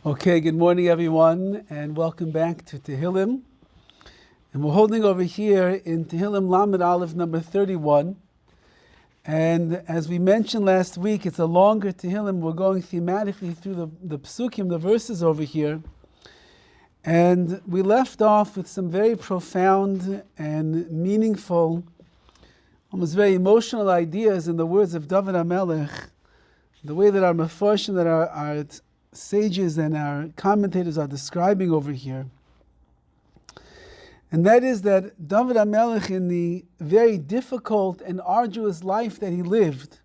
Okay, good morning everyone, and welcome back to TEHILLIM. And we're holding over here in TEHILLIM Lamed Aleph number 31. And as we mentioned last week, it's a longer TEHILLIM. We're going thematically through the psukim, the verses over here. And we left off with some very profound and meaningful, almost very emotional ideas in the words of Dovid HaMelech, the way that our Mefarshim, that our sages and our commentators are describing over here. And that is that Dovid HaMelech, in the very difficult and arduous life that he lived,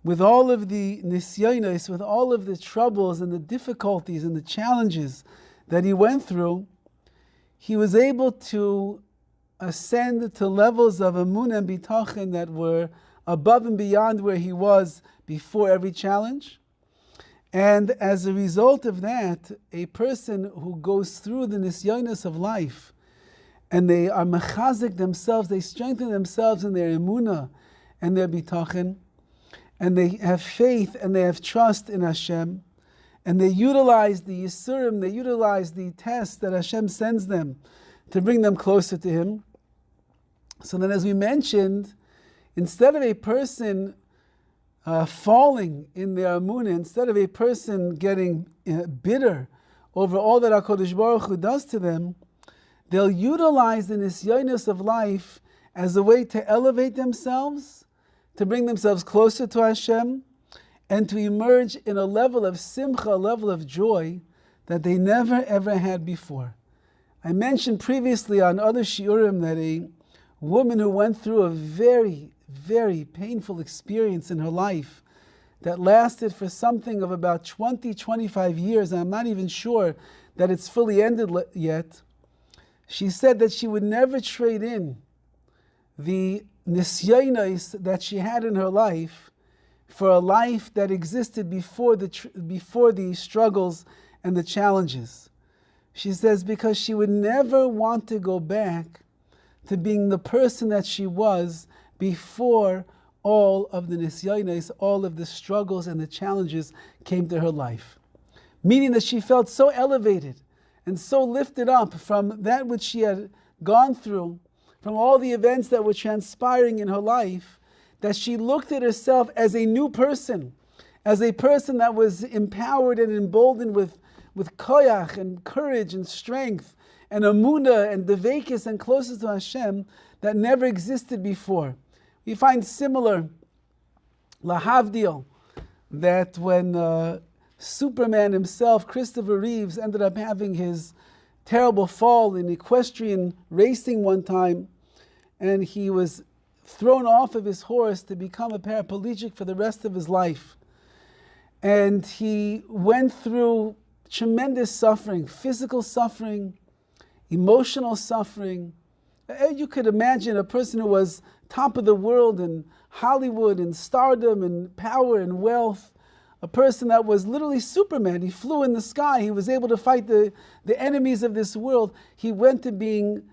with all of the nisyonos, with all of the troubles and the difficulties and the challenges that he went through, he was able to ascend to levels of emunah and bitachon that were above and beyond where he was before every challenge. And as a result of that, a person who goes through the nisyonos of life, and they are mechazik themselves, they strengthen themselves in their emunah and their bitachon, and they have faith and they have trust in Hashem, and they utilize the yisurim, they utilize the tests that Hashem sends them to bring them closer to Him. So then, as we mentioned, instead of a person falling in their emunah, instead of a person getting bitter over all that HaKadosh Baruch Hu does to them, they'll utilize the nisyonos of life as a way to elevate themselves, to bring themselves closer to Hashem, and to emerge in a level of simcha, a level of joy that they never ever had before. I mentioned previously on other shiurim that a woman who went through a very painful experience in her life that lasted for something of about 20-25 years, and I'm not even sure that it's fully ended yet. She said that she would never trade in the nisyonos that she had in her life for a life that existed before the struggles and the challenges. She says because she would never want to go back to being the person that she was before all of the nisyonos, all of the struggles and the challenges came to her life. Meaning that she felt so elevated and so lifted up from that which she had gone through, from all the events that were transpiring in her life, that she looked at herself as a new person, as a person that was empowered and emboldened with koyach and courage and strength and emunah and devekis and closeness to Hashem that never existed before. We find similar, lahavdil, that when Superman himself, Christopher Reeves, ended up having his terrible fall in equestrian racing one time, and he was thrown off of his horse to become a paraplegic for the rest of his life. And he went through tremendous suffering, physical suffering, emotional suffering. You could imagine a person who was top of the world in Hollywood and stardom and power and wealth, a person that was literally Superman. He flew in the sky. He was able to fight the enemies of this world. He went to being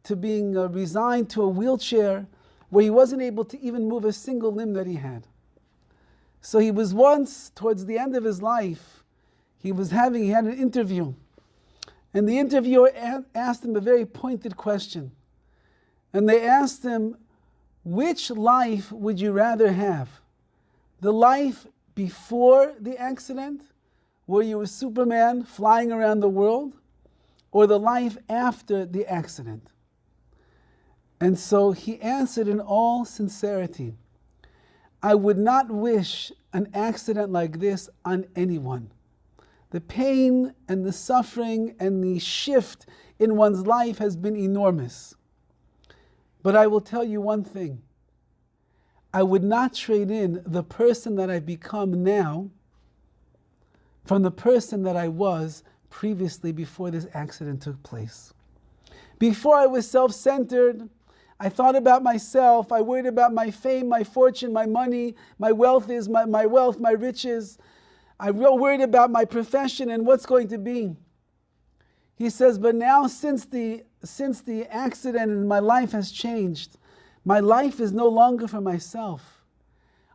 resigned to a wheelchair where he wasn't able to even move a single limb that he had. So he was once, towards the end of his life, he had an interview. And the interviewer asked him a very pointed question. And they asked him, which life would you rather have? The life before the accident, where you were Superman flying around the world, or the life after the accident? And so he answered in all sincerity, I would not wish an accident like this on anyone. The pain and the suffering and the shift in one's life has been enormous. But I will tell you one thing. I would not trade in the person that I've become now from the person that I was previously before this accident took place. Before I was self-centered, I thought about myself, I worried about my fame, my fortune, my money, my wealth, my riches. I worried about my profession and what's going to be. He says, but now since the accident and my life has changed, my life is no longer for myself.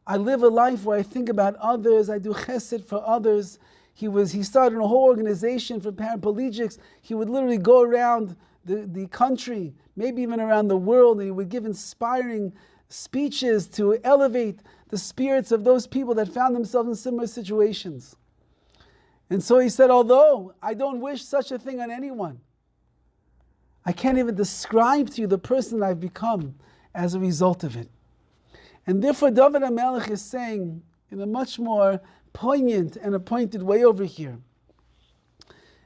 I live a life where I think about others, I do chesed for others. He started a whole organization for paraplegics. He would literally go around the country, maybe even around the world, and he would give inspiring speeches to elevate the spirits of those people that found themselves in similar situations. And so he said, although I don't wish such a thing on anyone, I can't even describe to you the person that I've become as a result of it. And therefore Dovid HaMelech is saying in a much more poignant and appointed way over here,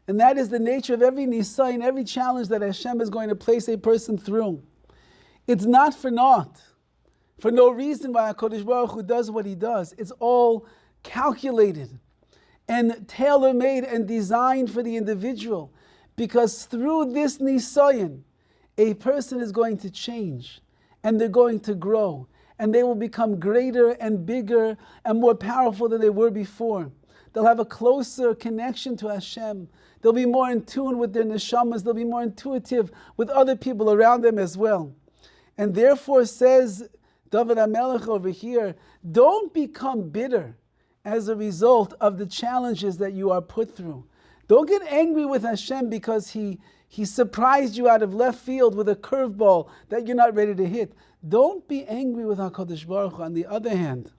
and that is the nature of every nisayon, every challenge that Hashem is going to place a person through. It's not for naught, for no reason why HaKadosh Baruch Hu does what he does. It's all calculated and tailor-made and designed for the individual, because through this nisayon, a person is going to change, and they're going to grow, and they will become greater and bigger and more powerful than they were before. They'll have a closer connection to Hashem. They'll be more in tune with their neshamas. They'll be more intuitive with other people around them as well. And therefore, says Dovid HaMelech over here, don't become bitter as a result of the challenges that you are put through. Don't get angry with Hashem because He surprised you out of left field with a curveball that you're not ready to hit. Don't be angry with HaKadosh Baruch Hu. On the other hand,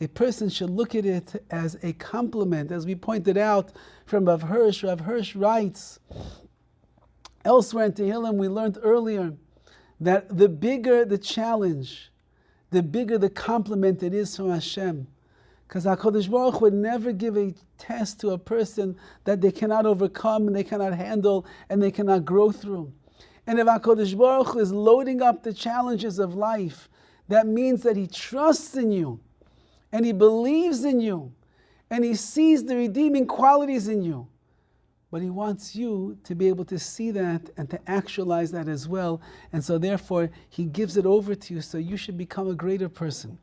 a person should look at it as a compliment. As we pointed out from Rav Hirsch writes, elsewhere in TEHILLIM we learned earlier that the bigger the challenge, the bigger the compliment it is from Hashem. Because HaKadosh Baruch Hu would never give a test to a person that they cannot overcome and they cannot handle and they cannot grow through. And if HaKadosh Baruch Hu is loading up the challenges of life, that means that He trusts in you, and He believes in you, and He sees the redeeming qualities in you. But He wants you to be able to see that and to actualize that as well. And so therefore, He gives it over to you so you should become a greater person.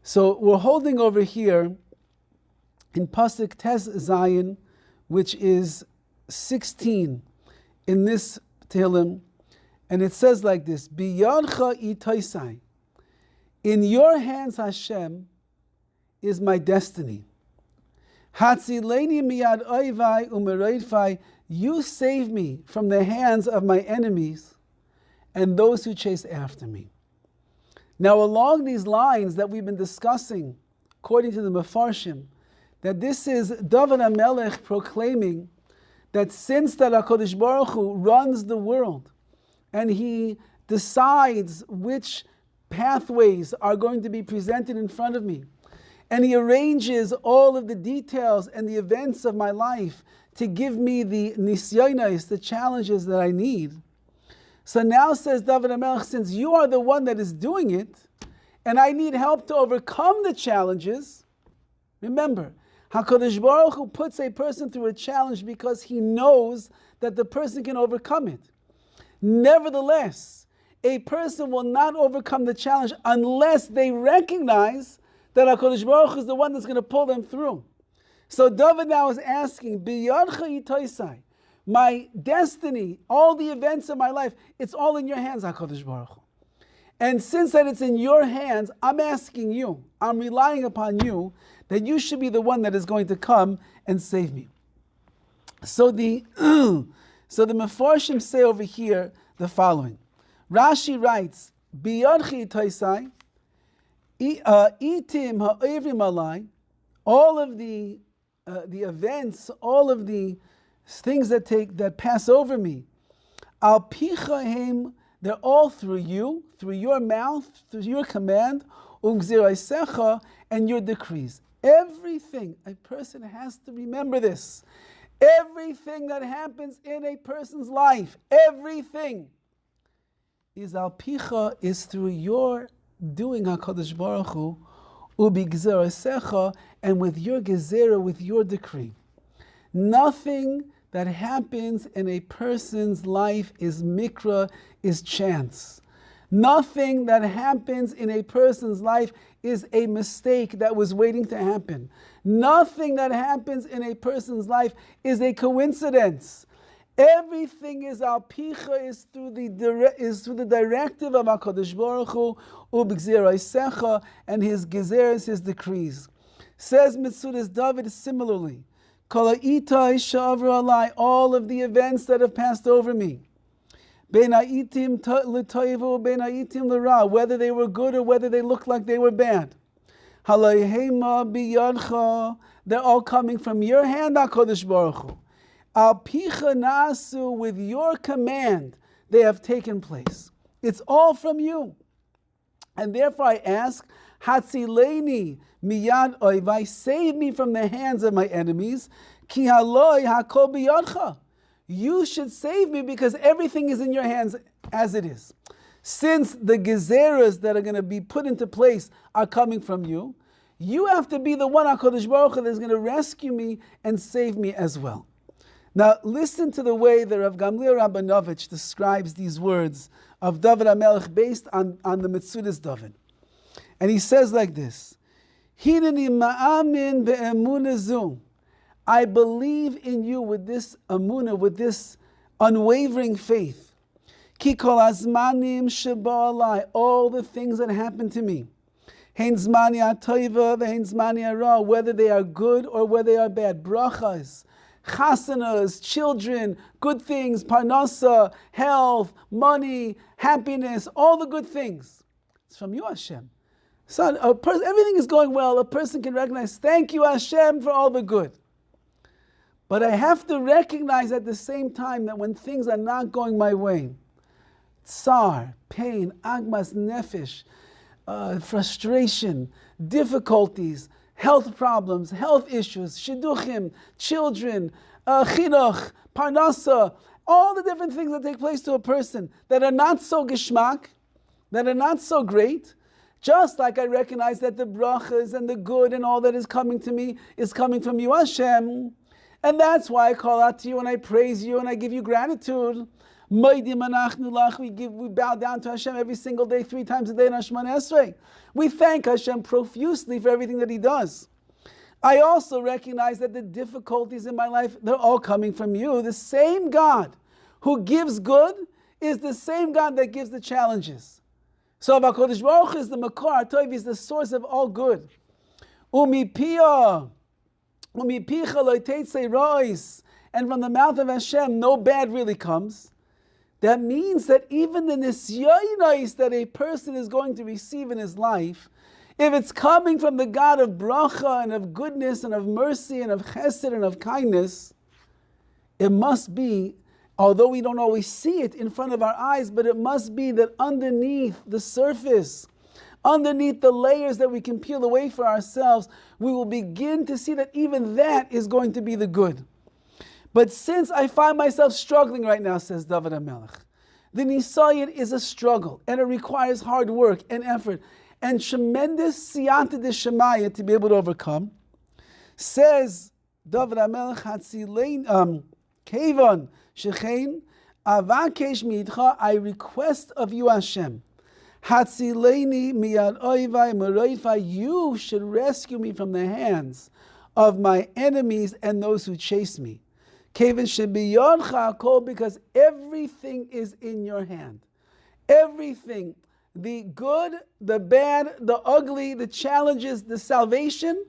So we're holding over here in Pasuk Tes Zayin, which is 16 in this Tehillim, and it says like this, Biyadcha itaisai, in your hands, Hashem, is my destiny. Hatzileni miyad oivai umereidfai, you save me from the hands of my enemies and those who chase after me. Now along these lines that we've been discussing, according to the Mefarshim, that this is Dovid HaMelech proclaiming that since that HaKadosh Baruch Hu runs the world and He decides which pathways are going to be presented in front of me, and He arranges all of the details and the events of my life to give me the nisyonos, the challenges that I need. So now says Dovid HaMelech, since you are the one that is doing it, and I need help to overcome the challenges, remember, HaKadosh Baruch Hu puts a person through a challenge because He knows that the person can overcome it. Nevertheless, a person will not overcome the challenge unless they recognize that HaKadosh Baruch Hu is the one that's going to pull them through. So Dovid now is asking, B'yadcha itaisai, my destiny, all the events of my life, it's all in your hands, HaKadosh Baruch Hu. And since that it's in your hands, I'm asking you, I'm relying upon you, that you should be the one that is going to come and save me. So the Mefarshim say over here the following. Rashi writes, B'yadchi itaisai, itim ha'evrim alai, all of the events, all of the things that pass over me, al pichahem, they're all through you, through your mouth, through your command, ugziraisecha, and your decrees. Everything, a person has to remember this. Everything that happens in a person's life, everything is al picha, is through your doing, HaKadosh Baruch Hu, ubigziraisecha, and with your gezerah, with your decree. Nothing that happens in a person's life is mikra, is chance. Nothing that happens in a person's life is a mistake that was waiting to happen. Nothing that happens in a person's life is a coincidence. Everything is al picha, is through the directive of HaKadosh Baruch Hu, ub'gziraisecha, and His gezeres, His decrees. Says Mitzudas Dovid similarly, all of the events that have passed over me, whether they were good or whether they looked like they were bad, they're all coming from your hand, HaKadosh Baruch Hu. Al picha nasu, with your command, they have taken place. It's all from you. And therefore I ask, Hatzileni miyad oivai, save me from the hands of my enemies. Ki haloi hakol biyadcha. You should save me because everything is in your hands as it is. Since the gezeras that are going to be put into place are coming from you, you have to be the one, HaKadosh Baruch Hu, that's going to rescue me and save me as well. Now listen to the way that Rav Gamliel Rabinovich describes these words of Dovid HaMelech based on the Mitzudas Dovid. And he says like this, Hineni ma'amin be'emunah zu. I believe in you with this emunah, with this unwavering faith. Ki kol hazmanim sheba alai, all the things that happen to me. Hein zmani ha'toiva ve'hen zmani ha'ra, whether they are good or whether they are bad. Brachas, chasanas, children, good things, parnasa, health, money, happiness, all the good things. It's from you, Hashem. So everything is going well. A person can recognize, thank you, Hashem, for all the good. But I have to recognize at the same time that when things are not going my way, tsar, pain, agmas nefesh, frustration, difficulties, health problems, health issues, shidduchim, children, chinuch, parnasa, all the different things that take place to a person that are not so geshmak, that are not so great, just like I recognize that the brachas and the good and all that is coming to me is coming from you, Hashem. And that's why I call out to you and I praise you and I give you gratitude. We bow down to Hashem every single day, 3 times a day in Hashemon Esrei. We thank Hashem profusely for everything that He does. I also recognize that the difficulties in my life, they're all coming from you. The same God who gives good is the same God that gives the challenges. So HaKadosh Baruch Hu is the Makor HaTov, is the source of all good. And from the mouth of Hashem, no bad really comes. That means that even the nisyonos that a person is going to receive in his life, if it's coming from the God of bracha and of goodness and of mercy and of chesed and of kindness, it must be, although we don't always see it in front of our eyes, but it must be that underneath the surface, underneath the layers that we can peel away for ourselves, we will begin to see that even that is going to be the good. But since I find myself struggling right now, says Dovid HaMelech, the Nisayan is a struggle, and it requires hard work and effort, and tremendous siyata d'shemaya to be able to overcome. Says Dovid HaMelech, Kevon shechein, avakesh midcha, I request of you, Hashem, Hatzileni miyad oivai meroifai, you should rescue me from the hands of my enemies and those who chase me. Because everything is in your hand. Everything, the good, the bad, the ugly, the challenges, the salvation,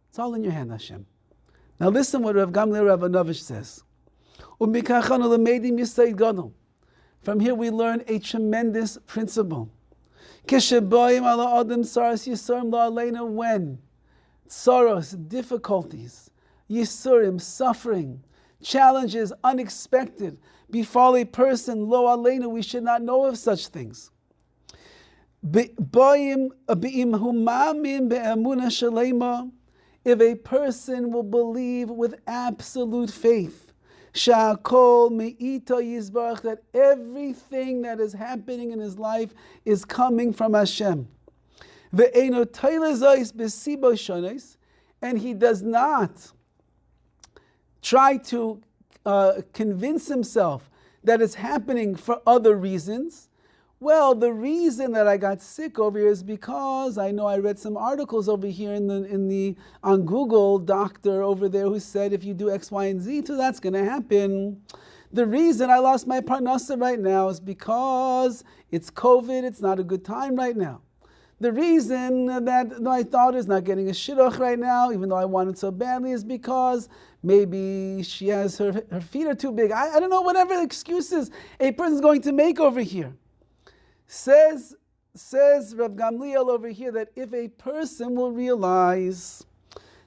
it's all in your hand, Hashem. Now listen what Rav Gamliel Rabinovich says. From here we learn a tremendous principle. When sorrows, difficulties, yisurim, suffering, challenges, unexpected, befall a person, lo aleinu, we should not know of such things. If a person will believe with absolute faith, that everything that is happening in his life is coming from Hashem. And he does not try to convince himself that it's happening for other reasons. Well, the reason that I got sick over here is because I know I read some articles over here on Google, doctor over there who said if you do X, Y, and Z, so that's going to happen. The reason I lost my parnasa right now is because it's COVID, it's not a good time right now. the reason that my daughter's not getting a shidduch right now, even though I want it so badly, is because maybe she has her feet are too big. I don't know, whatever excuses a person's going to make over here. Says Rav Gamliel over here that if a person will realize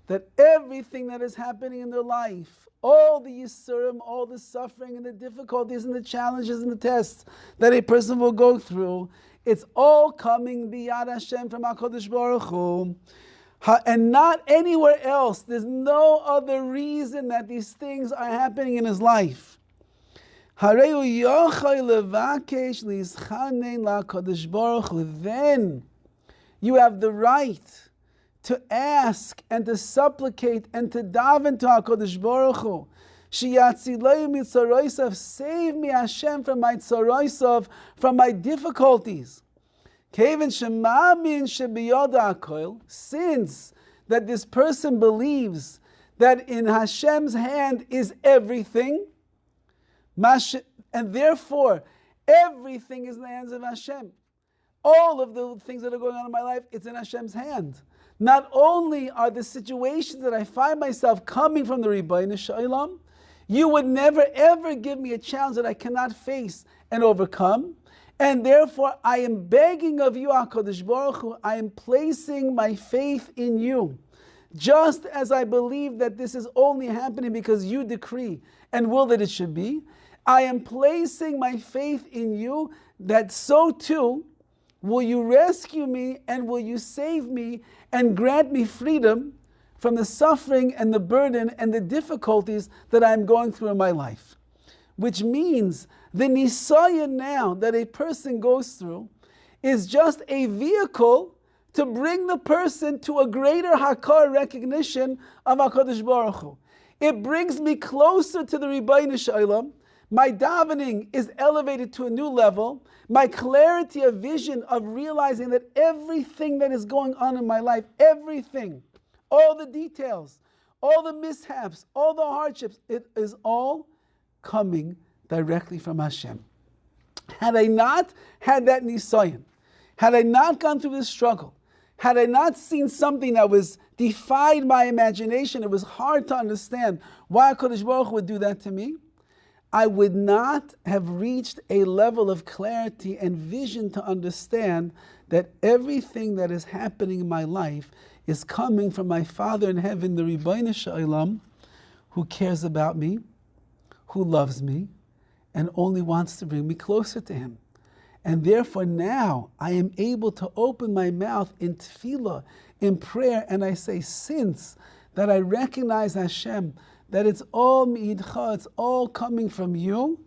that everything that is happening in their life, all the yisurim, all the suffering and the difficulties and the challenges and the tests that a person will go through, it's all coming biyad Hashem from HaKadosh Baruch Hu, and not anywhere else. There's no other reason that these things are happening in his life. Then you have the right to ask and to supplicate and to daven to HaKadosh Baruch Hu. Save me, Hashem, from my tzoroisav, from my difficulties. Since that this person believes that in Hashem's hand is everything, and therefore everything is in the hands of Hashem. All of the things that are going on in my life, it's in Hashem's hand. Not only are the situations that I find myself coming from the Ribbono Shel Olam, you would never ever give me a challenge that I cannot face and overcome, and therefore I am begging of you, HaKadosh Baruch Hu, I am placing my faith in you. Just as I believe that this is only happening because you decree and will that it should be, I am placing my faith in you that so too will you rescue me and will you save me and grant me freedom from the suffering and the burden and the difficulties that I'm going through in my life. Which means the nisayon now that a person goes through is just a vehicle to bring the person to a greater hakar recognition of HaKadosh Baruch Hu. It brings me closer to the Ribbono Shel Olam. My davening is elevated to a new level. My clarity of vision of realizing that everything that is going on in my life, everything, all the details, all the mishaps, all the hardships, it is all coming directly from Hashem. Had I not had that nisayon, had I not gone through this struggle, had I not seen something that was defied my imagination, it was hard to understand why HaKadosh Baruch Hu would do that to me, I would not have reached a level of clarity and vision to understand that everything that is happening in my life is coming from my Father in heaven, the Ribbono Shel Olam, who cares about me, who loves me, and only wants to bring me closer to Him. And therefore now I am able to open my mouth in tefillah, in prayer, and I say, since that I recognize Hashem, that it's all mi'idcha, it's all coming from you,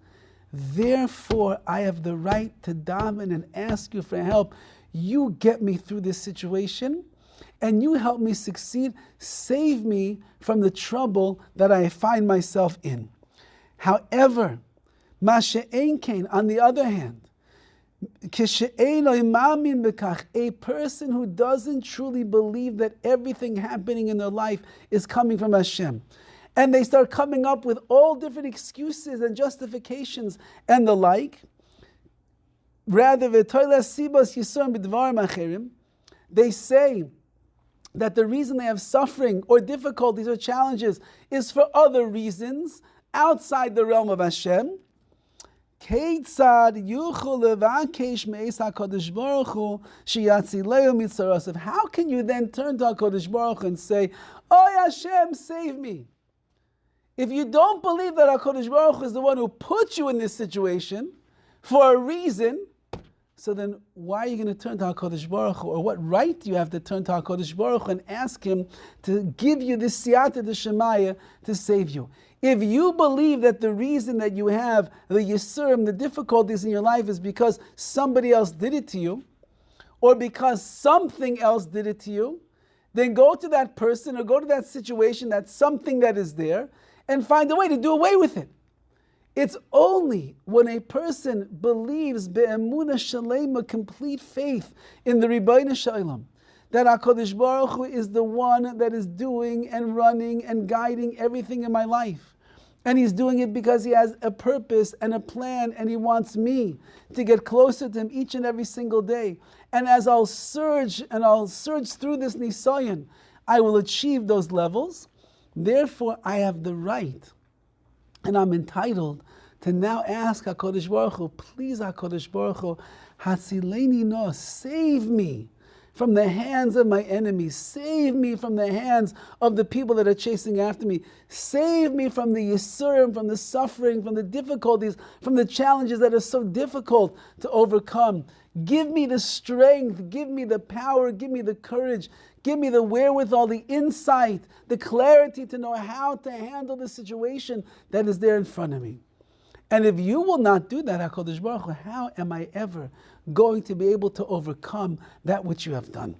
therefore I have the right to daven and ask you for help. You get me through this situation, and you help me succeed. Save me from the trouble that I find myself in. However, ma she'ein kain, on the other hand, a person who doesn't truly believe that everything happening in their life is coming from Hashem, and they start coming up with all different excuses and justifications and the like, rather they say that the reason they have suffering or difficulties or challenges is for other reasons outside the realm of Hashem. How can you then turn to HaKadosh Baruch Hu and say, "Oh Hashem, save me"? If you don't believe that HaKadosh Baruch Hu is the one who put you in this situation for a reason, so then why are you going to turn to HaKadosh Baruch Hu? Or what right do you have to turn to HaKadosh Baruch Hu and ask Him to give you this siyata d'shemaya to save you? If you believe that the reason that you have the yisurim, the difficulties in your life, is because somebody else did it to you, or because something else did it to you, then go to that person or go to that situation, that something that is there, and find a way to do away with it. It's only when a person believes be'emunah shalema, complete faith in the Ribbono Shel Olam, that HaKadosh Baruch Hu is the one that is doing and running and guiding everything in my life. And he's doing it because he has a purpose and a plan, and he wants me to get closer to him each and every single day. And as I'll surge through this nisayon, I will achieve those levels. Therefore, I have the right, and I'm entitled to now ask HaKadosh Baruch Hu, please HaKadosh Baruch Hu, Hatzileni no, save me from the hands of my enemies. Save me from the hands of the people that are chasing after me. Save me from the yisurim, from the suffering, from the difficulties, from the challenges that are so difficult to overcome. Give me the strength, give me the power, give me the courage, give me the wherewithal, the insight, the clarity to know how to handle the situation that is there in front of me. And if you will not do that, HaKadosh Baruch Hu, how am I ever going to be able to overcome that which you have done?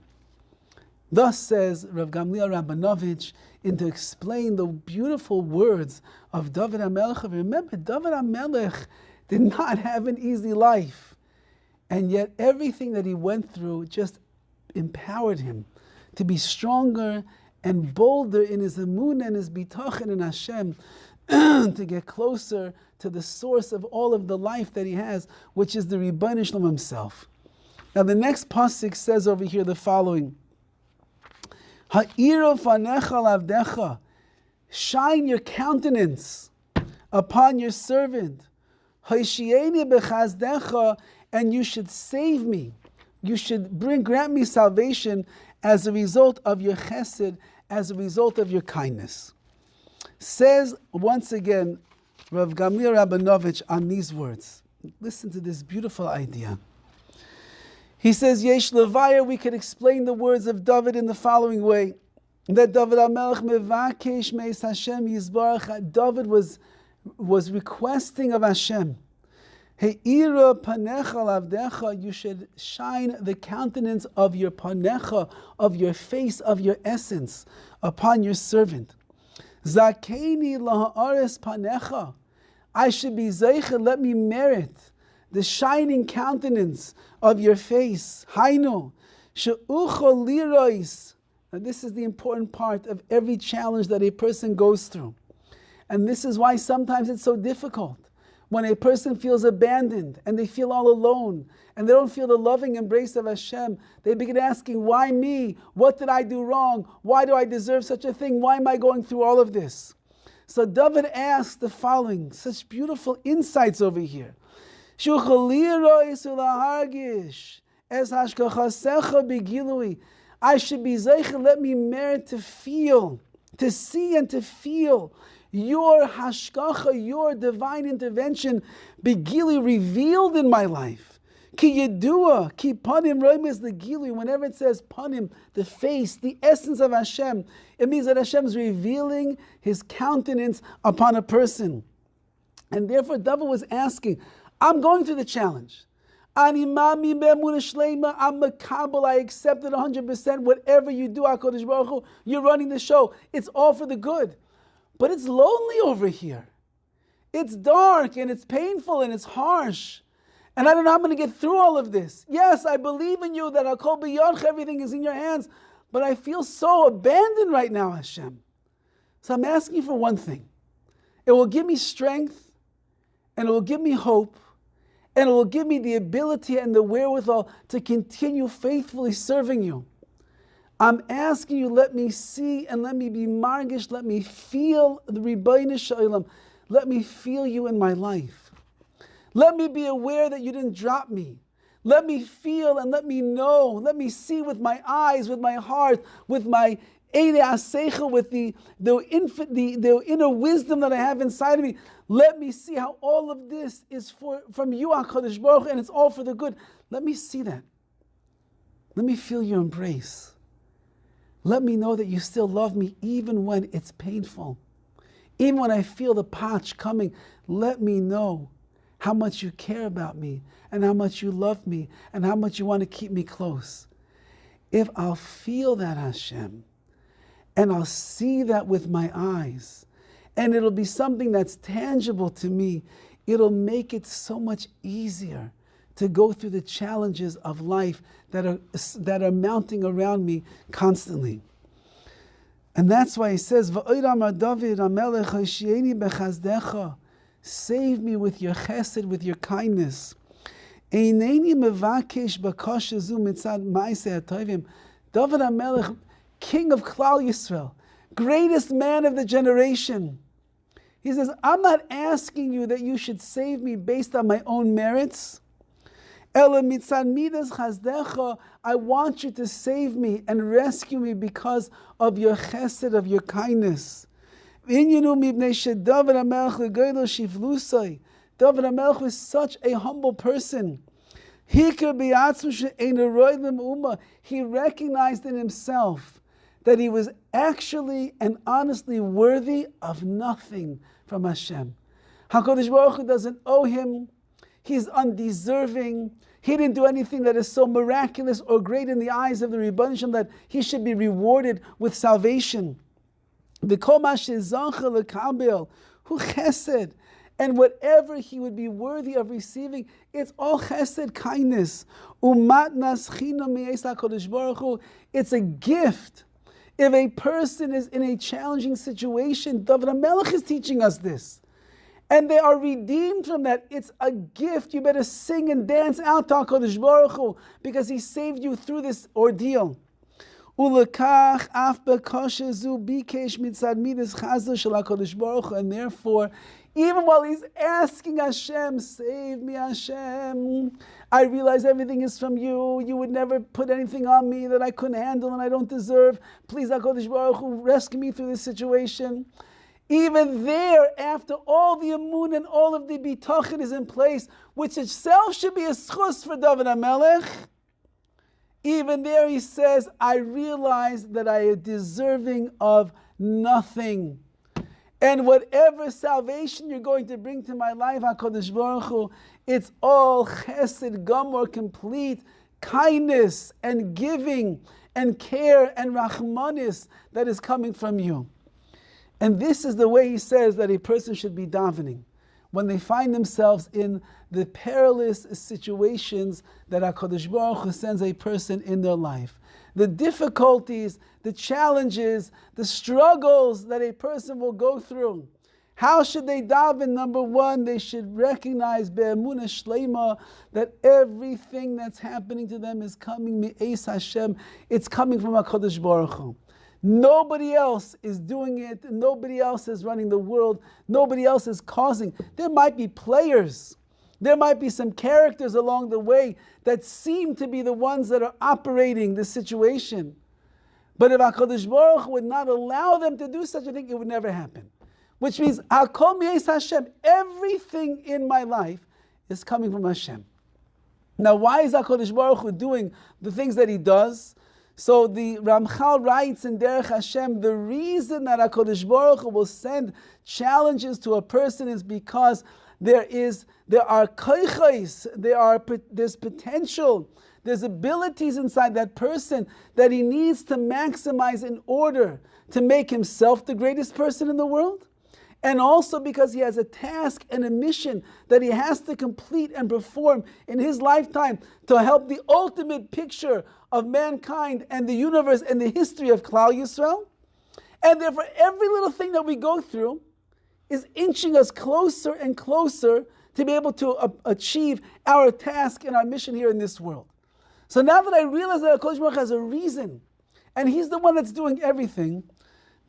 Thus says Rav Gamliel Rabinovich, to explain the beautiful words of Dovid HaMelech. Remember, Dovid HaMelech did not have an easy life. And yet everything that he went through just empowered him to be stronger and bolder in his emunah and his bitachon in Hashem, to get closer to the source of all of the life that he has, which is the Ribbono Shel Olam himself. Now the next pasuk says over here the following: Ha'iro fanecha lavdecha, shine your countenance upon your servant. Ha'ishieni bechazdecha, and you should save me. You should grant me salvation as a result of your chesed, as a result of your kindness. Says once again Rav Gamliel Rabinovich on these words. Listen to this beautiful idea. He says, Yesh Levaya, we could explain the words of Dovid in the following way: that Dovid HaMelech mevakesh meis Hashem Yisbarach. Dovid was requesting of Hashem, He'ira panecha lavdecha, you should shine the countenance of your panecha, of your face, of your essence, upon your servant. Zakeni laha'ares panecha, I should be zeicha, let me merit the shining countenance of your face. Hainu, she'ucho lirois. Now this is the important part of every challenge that a person goes through. And this is why sometimes it's so difficult. When a person feels abandoned and they feel all alone and they don't feel the loving embrace of Hashem, they begin asking, why me? What did I do wrong? Why do I deserve such a thing? Why am I going through all of this? So Dovid asks the following, such beautiful insights over here. I should be zeicha, let me merit to feel, to see and to feel your hashkacha, your divine intervention, begili, revealed in my life. Ki yedua, ki panim roimes the gili. Whenever it says panim, the face, the essence of Hashem, it means that Hashem is revealing His countenance upon a person. And therefore Dovid was asking, I'm going through the challenge. I'm makabel, I accept it 100%. Whatever you do, HaKadosh Baruch Hu, you're running the show. It's all for the good. But it's lonely over here. It's dark and it's painful and it's harsh. And I don't know how I'm going to get through all of this. Yes, I believe in you that Hakol B'Yodcha, everything is in your hands. But I feel so abandoned right now, Hashem. So I'm asking for one thing. It will give me strength and it will give me hope and it will give me the ability and the wherewithal to continue faithfully serving you. I'm asking you, let me see and let me be margish, let me feel the Ribbono Shel Olam. Let me feel you in my life. Let me be aware that you didn't drop me. Let me feel and let me know, let me see with my eyes, with my heart, with my Eidei Asecha, with the inner wisdom that I have inside of me. Let me see how all of this is from you, HaKadosh Baruch Hu, and it's all for the good. Let me see that. Let me feel your embrace. Let me know that you still love me even when it's painful. Even when I feel the patch coming, let me know how much you care about me and how much you love me and how much you want to keep me close. If I'll feel that, Hashem, and I'll see that with my eyes, and it'll be something that's tangible to me, it'll make it so much easier to go through the challenges of life that are mounting around me constantly. And that's why he says, Dovid, save me with your chesed, with your kindness. David HaMelech, king of Klal Yisrael, greatest man of the generation. He says, I'm not asking you that you should save me based on my own merits. I want you to save me and rescue me because of your chesed, of your kindness. David HaMelech was such a humble person. He recognized in himself that he was actually and honestly worthy of nothing from Hashem. HaKadosh Baruch Hu doesn't owe him. He's undeserving. He didn't do anything that is so miraculous or great in the eyes of the Rebbeinu Shalom that he should be rewarded with salvation. And whatever he would be worthy of receiving, it's all chesed, kindness. It's a gift. If a person is in a challenging situation, Dovid HaMelech is teaching us this. And they are redeemed from that. It's a gift. You better sing and dance out to HaKadosh Baruch Hu because he saved you through this ordeal. And therefore, even while he's asking Hashem, save me Hashem, I realize everything is from you. You would never put anything on me that I couldn't handle and I don't deserve. Please, HaKadosh Baruch Hu, rescue me through this situation. Even there, after all the amun and all of the bitachon is in place, which itself should be a schus for Dovid HaMelech, even there he says, I realize that I am deserving of nothing. And whatever salvation you're going to bring to my life, HaKadosh Baruch Hu, it's all chesed, gamor, complete kindness and giving and care and rachmanis that is coming from you. And this is the way he says that a person should be davening when they find themselves in the perilous situations that HaKadosh Baruch Hu sends a person in their life. The difficulties, the challenges, the struggles that a person will go through. How should they daven? Number one, they should recognize be'emunah shleima that everything that's happening to them is coming mi'eis Hashem. It's coming from HaKadosh Baruch Hu. Nobody else is doing it. Nobody else is running the world. Nobody else is causing. There might be players. There might be some characters along the way that seem to be the ones that are operating the situation. But if HaKadosh Baruch Hu would not allow them to do such a thing, it would never happen. Which means, Hakol mi'eis Hashem, everything in my life is coming from Hashem. Now, why is HaKadosh Baruch Hu doing the things that he does? So the Ramchal writes in Derech Hashem, the reason that HaKadosh Baruch Hu will send challenges to a person is because there are koichos, there's potential, there's abilities inside that person that he needs to maximize in order to make himself the greatest person in the world. And also because he has a task and a mission that he has to complete and perform in his lifetime to help the ultimate picture of mankind and the universe and the history of Klal Yisrael. And therefore, every little thing that we go through is inching us closer and closer to be able to achieve our task and our mission here in this world. So now that I realize that HaKadosh Baruch Hu has a reason, and he's the one that's doing everything,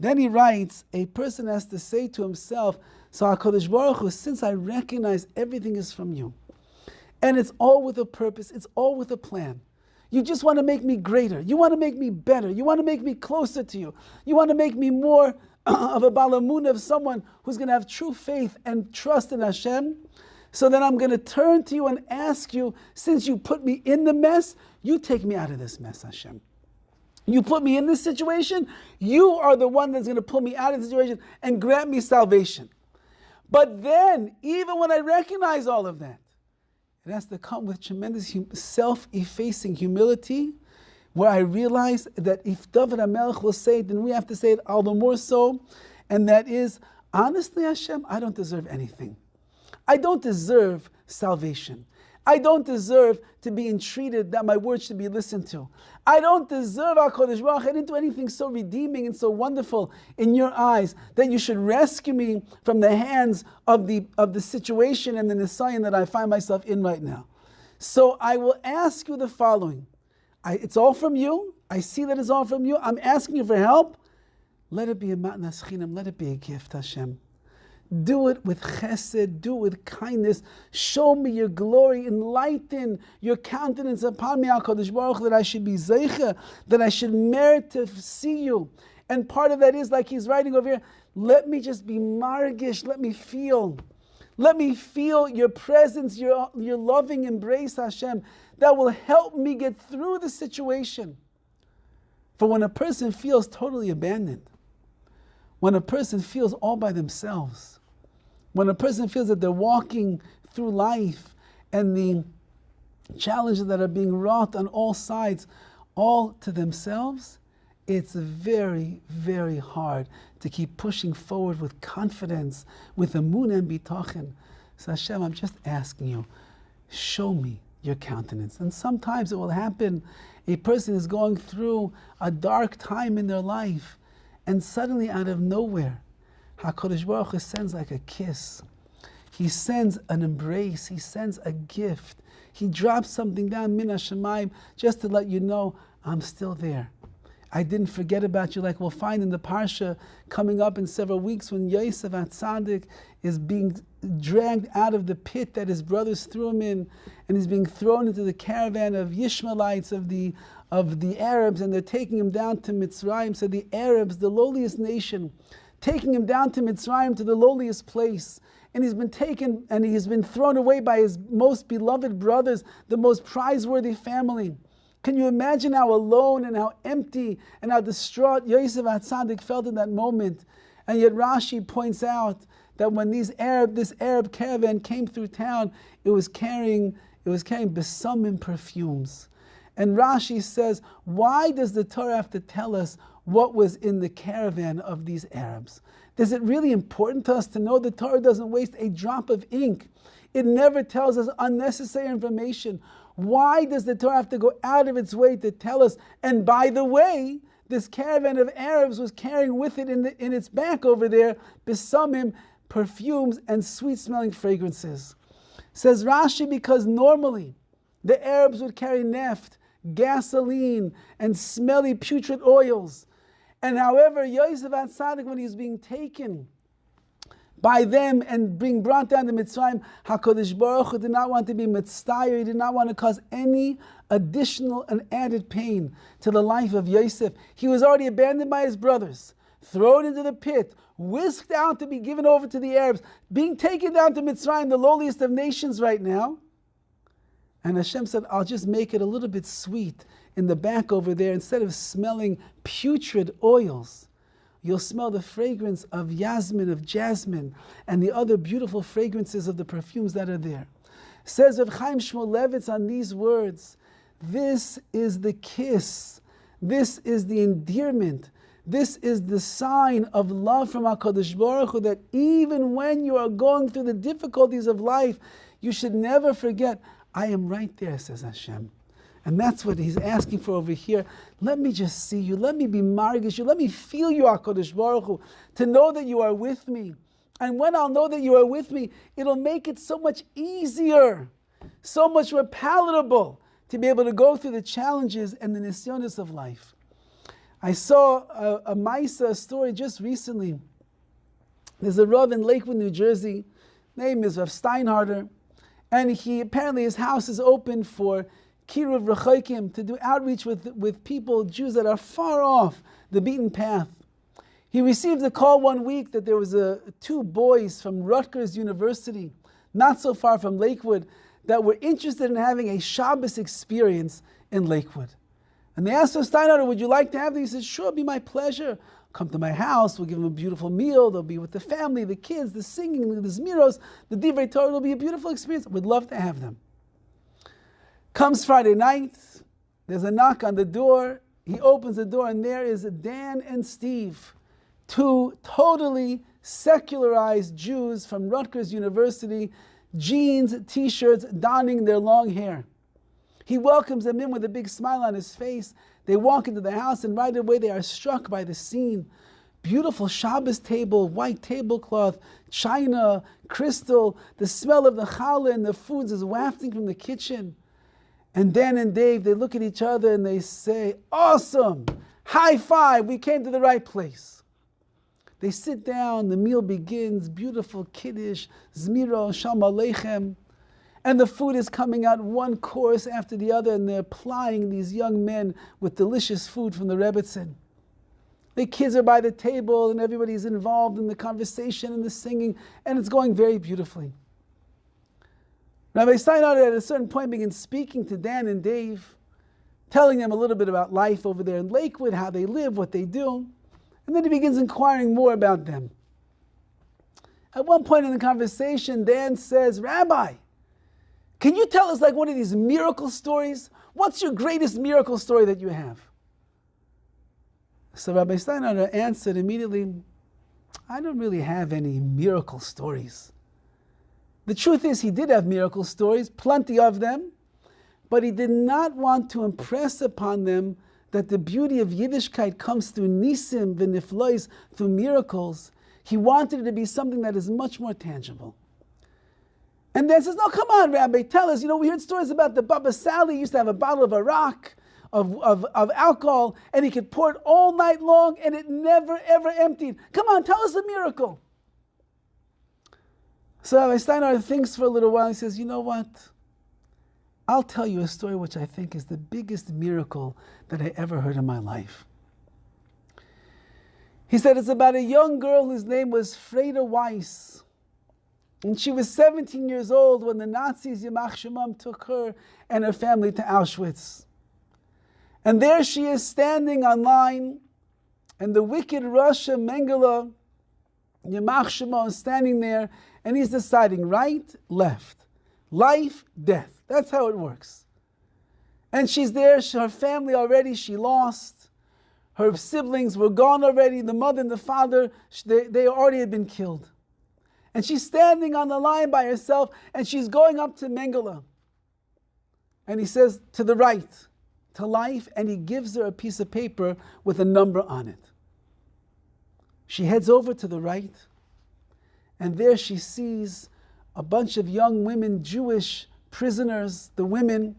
then he writes, a person has to say to himself, so HaKadosh Baruch Hu, since I recognize everything is from you, and it's all with a purpose, it's all with a plan. You just want to make me greater. You want to make me better. You want to make me closer to you. You want to make me more of a balamun, of someone who's going to have true faith and trust in Hashem. So then I'm going to turn to you and ask you, since you put me in the mess, you take me out of this mess, Hashem. You put me in this situation, you are the one that's going to pull me out of the situation and grant me salvation. But then, even when I recognize all of that, it has to come with tremendous self-effacing humility, where I realize that if Dovid HaMelech will say it, then we have to say it all the more so, and that is, honestly, Hashem, I don't deserve anything. I don't deserve salvation. I don't deserve to be entreated that my words should be listened to. I don't deserve HaKadosh Baruch Hu. I didn't do anything so redeeming and so wonderful in your eyes that you should rescue me from the hands of the situation and the nisayon that I find myself in right now. So I will ask you the following. It's all from you. I see that it's all from you. I'm asking you for help. Let it be a matnas chinam. Let it be a gift, Hashem. Do it with chesed, do it with kindness. Show me your glory, enlighten your countenance upon me, HaKadosh Baruch Hu, that I should be zeicha, that I should merit to see you. And part of that is, like he's writing over here, let me just be margish, let me feel your presence, your loving embrace, Hashem, that will help me get through the situation. For when a person feels totally abandoned, when a person feels all by themselves, when a person feels that they're walking through life and the challenges that are being wrought on all sides, all to themselves, it's very, very hard to keep pushing forward with confidence, with emunah and bitachon. So Hashem, I'm just asking you, show me your countenance. And sometimes it will happen, a person is going through a dark time in their life, and suddenly out of nowhere, HaKadosh Baruch Hu sends like a kiss. He sends an embrace. He sends a gift. He drops something down, min hashamayim, just to let you know, I'm still there. I didn't forget about you, like we'll find in the Parsha coming up in several weeks when Yosef HaTzadik is being dragged out of the pit that his brothers threw him in, and he's being thrown into the caravan of Yishmaelites, of the Arabs, and they're taking him down to Mitzrayim. So the Arabs, the lowliest nation, taking him down to Mitzrayim, to the lowliest place. And he's been taken and he's been thrown away by his most beloved brothers, the most prizeworthy family. Can you imagine how alone and how empty and how distraught Yosef HaTzadik felt in that moment? And yet Rashi points out that when this Arab caravan came through town, it was carrying besumim perfumes. And Rashi says, why does the Torah have to tell us what was in the caravan of these Arabs? Is it really important to us to know the Torah doesn't waste a drop of ink? It never tells us unnecessary information. Why does the Torah have to go out of its way to tell us? And by the way, this caravan of Arabs was carrying with it in its back over there, besumim, perfumes and sweet-smelling fragrances. Says Rashi, because normally the Arabs would carry neft, gasoline, and smelly putrid oils. And however, Yosef HaTzadik, when he was being taken by them and being brought down to Mitzrayim, HaKadosh Baruch Hu did not want to be mitztayer. He did not want to cause any additional and added pain to the life of Yosef. He was already abandoned by his brothers, thrown into the pit, whisked out to be given over to the Arabs, being taken down to Mitzrayim, the lowliest of nations right now. And Hashem said, I'll just make it a little bit sweet in the back over there. Instead of smelling putrid oils, you'll smell the fragrance of jasmine, and the other beautiful fragrances of the perfumes that are there. Says Rav Chaim Shmulevitz on these words, this is the kiss, this is the endearment, this is the sign of love from HaKadosh Baruch Hu, that even when you are going through the difficulties of life, you should never forget, I am right there, says Hashem. And that's what he's asking for over here. Let me just see you. Let me be margish you. Let me feel you, HaKadosh Baruch Hu, to know that you are with me. And when I'll know that you are with me, it'll make it so much easier, so much more palatable to be able to go through the challenges and the nisyonis of life. I saw a Maisa story just recently. There's a Rav in Lakewood, New Jersey. Name is Rav Steinharder. And apparently his house is open for Kiruv Rechokim, to do outreach with people, Jews that are far off the beaten path. He received a call one week that there was two boys from Rutgers University, not so far from Lakewood, that were interested in having a Shabbos experience in Lakewood. And they asked Steiner, would you like to have this? He said, sure, it'd be my pleasure. Come to my house, we'll give them a beautiful meal, they'll be with the family, the kids, the singing, the zmiros, the divrei Torah, it'll be a beautiful experience. We'd love to have them. Comes Friday night, there's a knock on the door, he opens the door and there is Dan and Steve, two totally secularized Jews from Rutgers University, jeans, t-shirts, donning their long hair. He welcomes them in with a big smile on his face. They walk into the house and right away they are struck by the scene. Beautiful Shabbos table, white tablecloth, china, crystal, the smell of the challah and the foods is wafting from the kitchen. And Dan and Dave, they look at each other and they say, awesome, high five, we came to the right place. They sit down, the meal begins, beautiful kiddush, zmiro, shalom aleichem, and the food is coming out one course after the other, and they're plying these young men with delicious food from the Rebbitzin. The kids are by the table and everybody's involved in the conversation and the singing, and it's going very beautifully. Rabbi Steinhardt at a certain point begins speaking to Dan and Dave, telling them a little bit about life over there in Lakewood, how they live, what they do, and then he begins inquiring more about them. At one point in the conversation, Dan says, Rabbi, can you tell us like one of these miracle stories? What's your greatest miracle story that you have? So Rabbi Steinhardt answered immediately, I don't really have any miracle stories. The truth is he did have miracle stories, plenty of them, but he did not want to impress upon them that the beauty of Yiddishkeit comes through nisim v'niflois, through miracles. He wanted it to be something that is much more tangible. And then says, no, come on, Rabbi, tell us. We heard stories about the Baba Sali used to have a bottle of Arak, of alcohol, and he could pour it all night long, and it never, ever emptied. Come on, tell us a miracle. So Rabbi Steinhardt thinks for a little while. He says, you know what? I'll tell you a story which I think is the biggest miracle that I ever heard in my life. He said it's about a young girl whose name was Freda Weiss. And she was 17 years old when the Nazis, Yamach Shemam, took her and her family to Auschwitz. And there she is standing on line, and the wicked Russia Mengele, Yamach Shemam, is standing there, and he's deciding right, left, life, death. That's how it works. And she's there, her family already, she lost. Her siblings were gone already, the mother and the father, they already had been killed. And she's standing on the line by herself, and she's going up to Mengele. And he says, to the right, to life, and he gives her a piece of paper with a number on it. She heads over to the right, and there she sees a bunch of young women, Jewish prisoners, the women,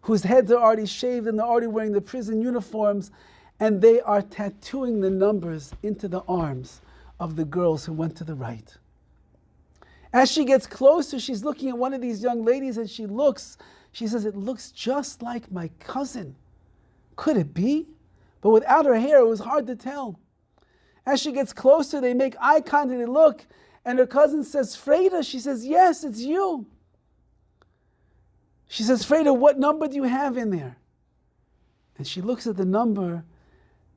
whose heads are already shaved and they're already wearing the prison uniforms, and they are tattooing the numbers into the arms of the girls who went to the right. As she gets closer, she's looking at one of these young ladies, and she says, it looks just like my cousin. Could it be? But without her hair, it was hard to tell. As she gets closer, they make eye contact, they look, and her cousin says, Freda. She says, yes, it's you. She says, Freda, what number do you have in there? And she looks at the number,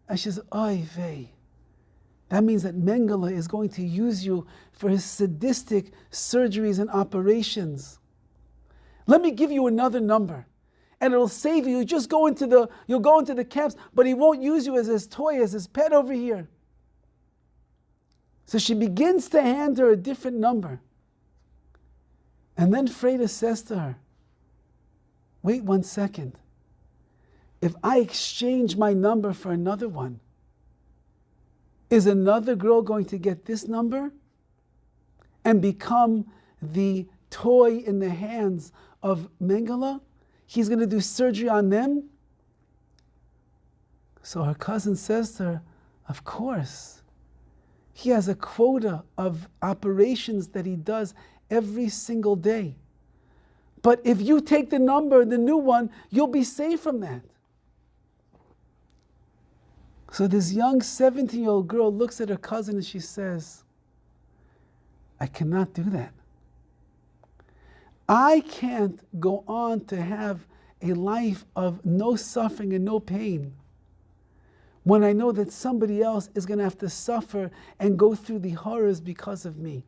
and she says, oy vey. That means that Mengele is going to use you for his sadistic surgeries and operations. Let me give you another number, and it'll save you. You'll go into the camps, but he won't use you as his toy, as his pet over here. So she begins to hand her a different number. And then Freda says to her, wait 1 second. If I exchange my number for another one, is another girl going to get this number and become the toy in the hands of Mengele? He's going to do surgery on them? So her cousin says to her, of course. He has a quota of operations that he does every single day. But if you take the number, the new one, you'll be safe from that. So this young 17-year-old girl looks at her cousin and she says, I cannot do that. I can't go on to have a life of no suffering and no pain when I know that somebody else is going to have to suffer and go through the horrors because of me.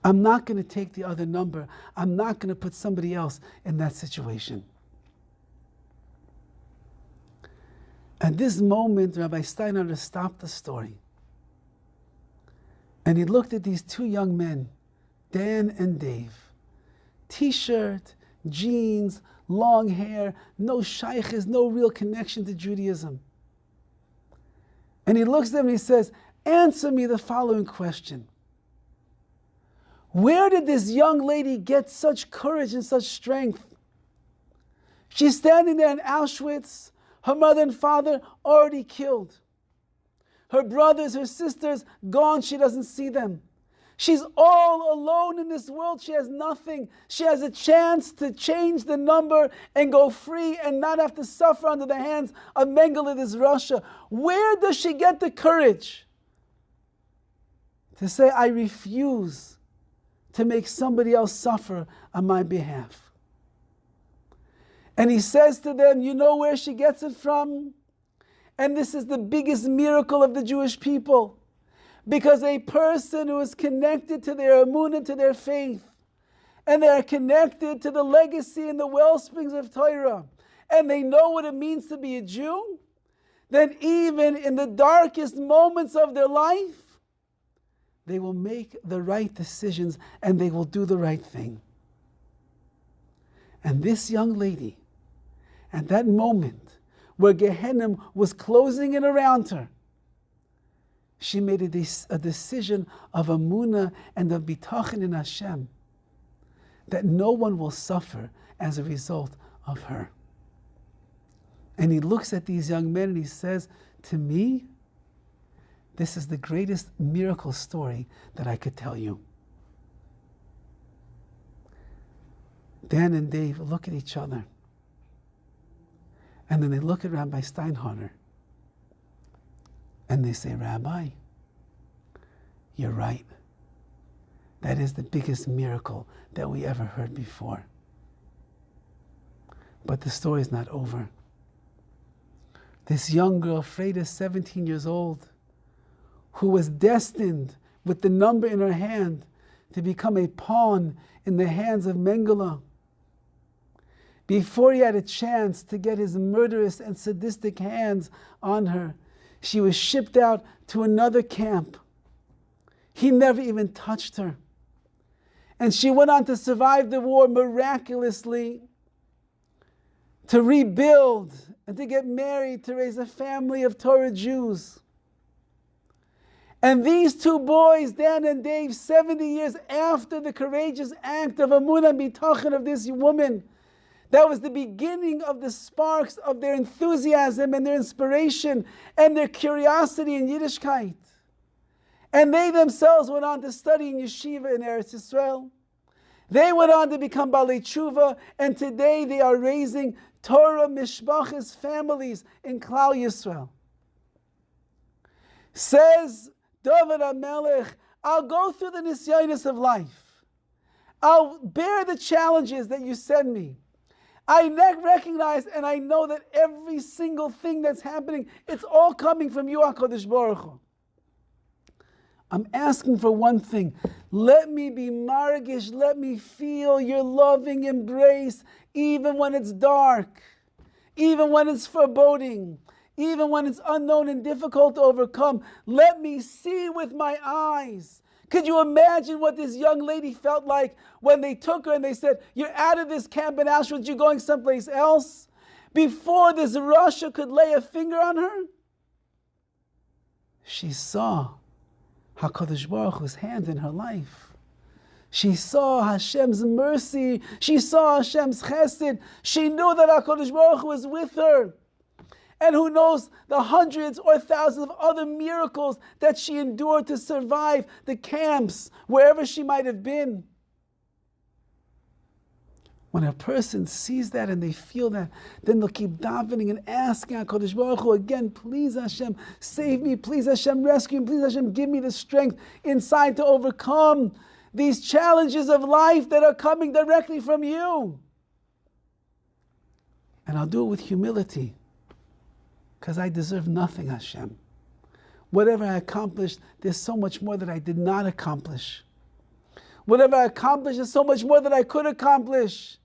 I'm not going to take the other number. I'm not going to put somebody else in that situation. At this moment, Rabbi Steinhardt stopped the story. And he looked at these two young men, Dan and Dave. T-shirt, jeans, long hair, no shaykhs, no real connection to Judaism. And he looks at him and he says, answer me the following question. Where did this young lady get such courage and such strength? She's standing there in Auschwitz, her mother and father already killed. Her brothers, her sisters, gone, she doesn't see them. She's all alone in this world, she has nothing. She has a chance to change the number and go free and not have to suffer under the hands of Mengele, this Russia. Where does she get the courage to say, I refuse to make somebody else suffer on my behalf? And he says to them, you know where she gets it from? And this is the biggest miracle of the Jewish people. Because a person who is connected to their emunah, to their faith, and they are connected to the legacy and the wellsprings of Torah, and they know what it means to be a Jew, then even in the darkest moments of their life, they will make the right decisions and they will do the right thing. And this young lady, at that moment where Gehenna was closing in around her, she made a decision of emunah and of bitachon in Hashem, that no one will suffer as a result of her. And he looks at these young men and he says, to me, this is the greatest miracle story that I could tell you. Dan and Dave look at each other. And then they look at Rabbi Steinhardt. And they say, Rabbi, you're right. That is the biggest miracle that we ever heard before. But the story is not over. This young girl, Freda, 17 years old, who was destined with the number in her hand to become a pawn in the hands of Mengele, before he had a chance to get his murderous and sadistic hands on her, she was shipped out to another camp. He never even touched her. And she went on to survive the war miraculously, to rebuild and to get married, to raise a family of Torah Jews. And these two boys, Dan and Dave, 70 years after the courageous act of emunah and bitachon of this woman, that was the beginning of the sparks of their enthusiasm and their inspiration and their curiosity in Yiddishkeit. And they themselves went on to study in yeshiva in Eretz Yisrael. They went on to become Balei Tshuva, and today they are raising Torah Mishpachas families in Klal Yisrael. Says Dovid HaMelech, I'll go through the nisyonos of life. I'll bear the challenges that you send me. I recognize and I know that every single thing that's happening, it's all coming from you, HaKadosh Baruch Hu. I'm asking for one thing. Let me be margish, let me feel your loving embrace, even when it's dark, even when it's foreboding, even when it's unknown and difficult to overcome. Let me see with my eyes. Could you imagine what this young lady felt like when they took her and they said, you're out of this camp in Auschwitz, you're going someplace else? Before this Russia could lay a finger on her, she saw HaKadosh Baruch Hu's hand in her life. She saw Hashem's mercy. She saw Hashem's chesed. She knew that HaKadosh Baruch Hu was with her. And who knows the hundreds or thousands of other miracles that she endured to survive the camps, wherever she might have been. When a person sees that and they feel that, then they'll keep davening and asking HaKadosh Baruch Hu again, please Hashem, save me, please Hashem, rescue me, please Hashem, give me the strength inside to overcome these challenges of life that are coming directly from you. And I'll do it with humility, because I deserve nothing, Hashem. Whatever I accomplished, there's so much more that I did not accomplish. Whatever I accomplished, there's so much more that I could accomplish.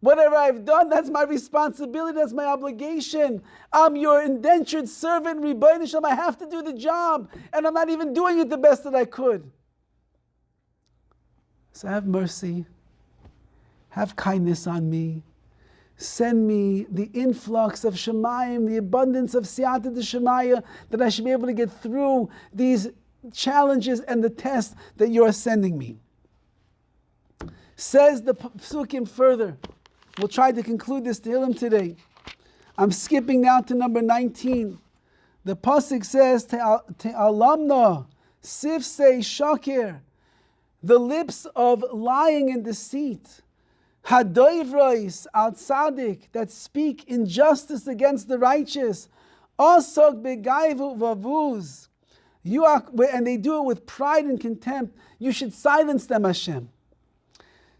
Whatever I've done, that's my responsibility, that's my obligation. I'm your indentured servant, Rebbeinu Shalom. I have to do the job, and I'm not even doing it the best that I could. So have mercy, have kindness on me. Send me the influx of Shemayim, the abundance of Siyata D'Shemaya, that I should be able to get through these challenges and the tests that you are sending me. Says the Psukim further. We'll try to conclude this Tehillim today. I'm skipping now to number 19. The Pasuk says, Te'alamna sifsei shakir, the lips of lying and deceit, hadoivrois al tzadik, that speak injustice against the righteous, asok begaivu vavuz, and they do it with pride and contempt. You should silence them, Hashem.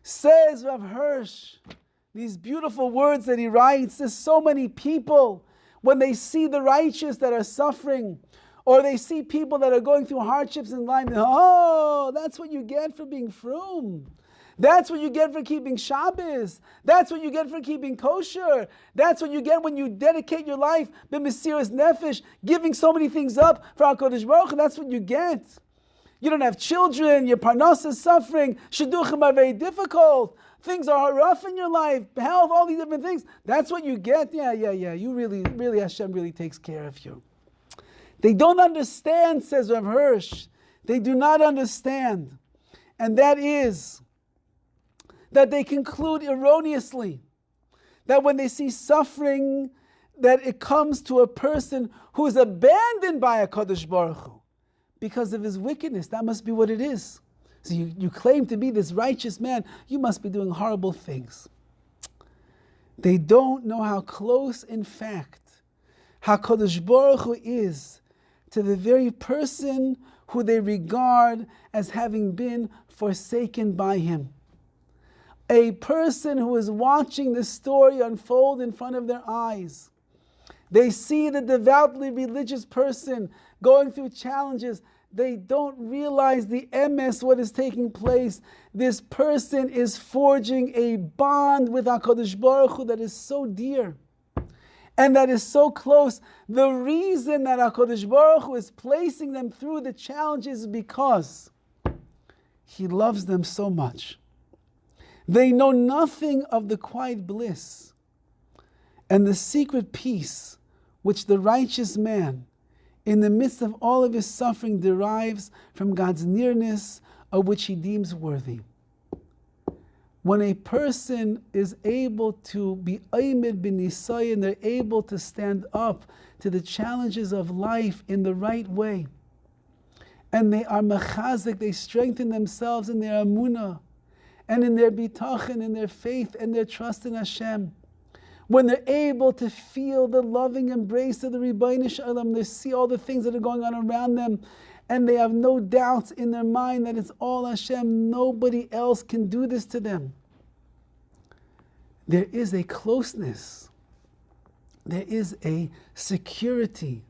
Says Rav Hirsch, these beautiful words that he writes. There's so many people, when they see the righteous that are suffering, or they see people that are going through hardships in life, oh, that's what you get for being frum. That's what you get for keeping Shabbos. That's what you get for keeping kosher. That's what you get when you dedicate your life, b'mesiras nefesh, giving so many things up for HaKadosh Baruch Hu. That's what you get. You don't have children, your parnasa is suffering, shidduchim are very difficult, things are rough in your life, health, all these different things. That's what you get. Yeah. You really, Hashem really takes care of you. They don't understand, says Rav Hirsch. They do not understand. And that is that they conclude erroneously that when they see suffering, that it comes to a person who is abandoned by HaKadosh Baruch Hu because of his wickedness. That must be what it is. So you claim to be this righteous man, you must be doing horrible things. They don't know how close, in fact, HaKadosh Baruch Hu is to the very person who they regard as having been forsaken by him. A person who is watching the story unfold in front of their eyes. They see the devoutly religious person going through challenges. They don't realize the emes, what is taking place. This person is forging a bond with HaKadosh Baruch Hu that is so dear and that is so close. The reason that HaKadosh Baruch Hu is placing them through the challenges is because He loves them so much. They know nothing of the quiet bliss and the secret peace which the righteous man, in the midst of all of his suffering, derives from God's nearness, of which he deems worthy. When a person is able to be aimed b'nisayon, they're able to stand up to the challenges of life in the right way, and they are mechazik, they strengthen themselves in their amunah, and in their bitachon, in their faith, and their trust in Hashem. When they're able to feel the loving embrace of the Ribbono Shel Olam, they see all the things that are going on around them, and they have no doubts in their mind that it's all Hashem. Nobody else can do this to them. There is a closeness. There is a security.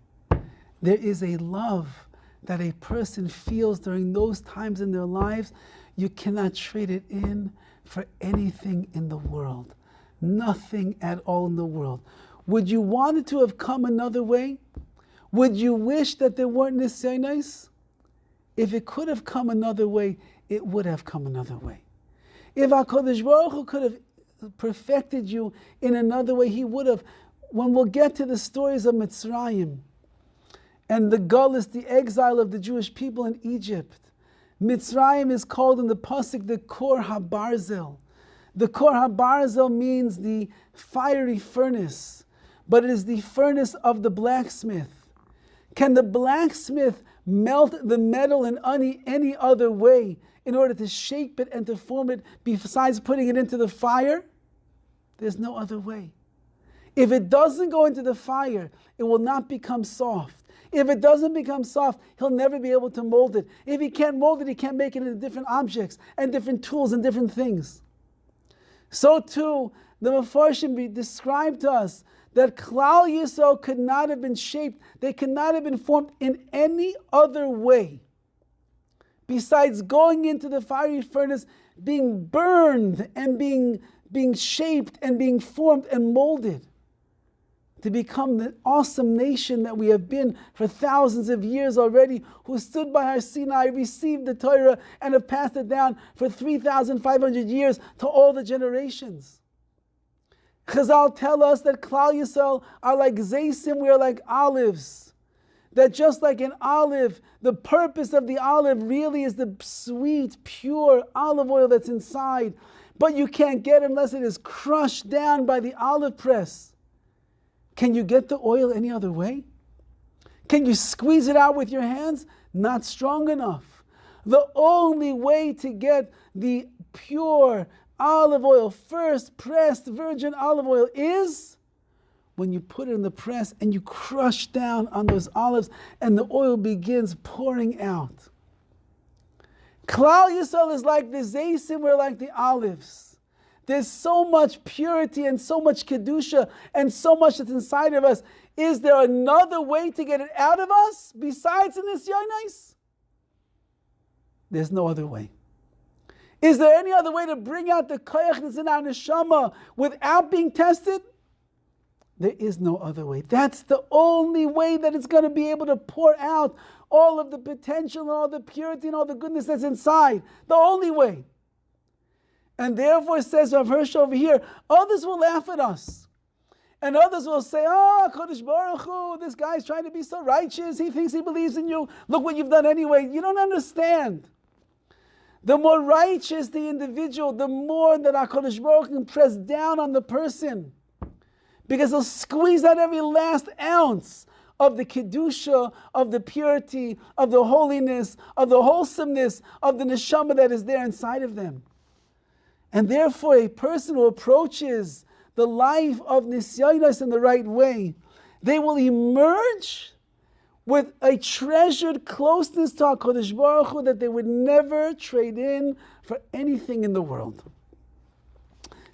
There is a love that a person feels during those times in their lives. You cannot trade it in for anything in the world. Nothing at all in the world. Would you want it to have come another way? Would you wish that there weren't nisyonos? If it could have come another way, it would have come another way. If HaKadosh Baruch Hu could have perfected you in another way, He would have. When we'll get to the stories of Mitzrayim and the Gullus, the exile of the Jewish people in Egypt, Mitzrayim is called in the Pasuk the Kor HaBarzel. The Kor HaBarzel means the fiery furnace, but it is the furnace of the blacksmith. Can the blacksmith melt the metal in any other way in order to shape it and to form it besides putting it into the fire? There's no other way. If it doesn't go into the fire, it will not become soft. If it doesn't become soft, he'll never be able to mold it. If he can't mold it, he can't make it into different objects and different tools and different things. So too, the Mefarshim described to us that Klal Yisrael could not have been shaped, they could not have been formed in any other way besides going into the fiery furnace, being burned and being shaped and being formed and molded to become the awesome nation that we have been for thousands of years already, who stood by Har Sinai, received the Torah, and have passed it down for 3,500 years to all the generations. Chazal tell us that Klal Yisrael are like zaysim, we are like olives. That just like an olive, the purpose of the olive really is the sweet, pure olive oil that's inside. But you can't get it unless it is crushed down by the olive press. Can you get the oil any other way? Can you squeeze it out with your hands? Not strong enough. The only way to get the pure olive oil, first pressed virgin olive oil, is when you put it in the press and you crush down on those olives and the oil begins pouring out. Klal Yisrael is like the zaysim, we're like the olives. There's so much purity and so much kedusha and so much that's inside of us. Is there another way to get it out of us besides in this nisyonos? There's no other way. Is there any other way to bring out the koyach that's in our neshama without being tested? There is no other way. That's the only way that it's going to be able to pour out all of the potential and all the purity and all the goodness that's inside. The only way. And therefore, says Rav Hirsch over here, others will laugh at us. And others will say, oh, Kodesh Baruch Hu, this guy's trying to be so righteous. He thinks he believes in you. Look what you've done anyway. You don't understand. The more righteous the individual, the more that HaKadosh Baruch Hu can press down on the person. Because he'll squeeze out every last ounce of the kedusha, of the purity, of the holiness, of the wholesomeness, of the neshama that is there inside of them. And therefore, a person who approaches the life of nisyonos in the right way, they will emerge with a treasured closeness to HaKadosh Baruch Hu that they would never trade in for anything in the world.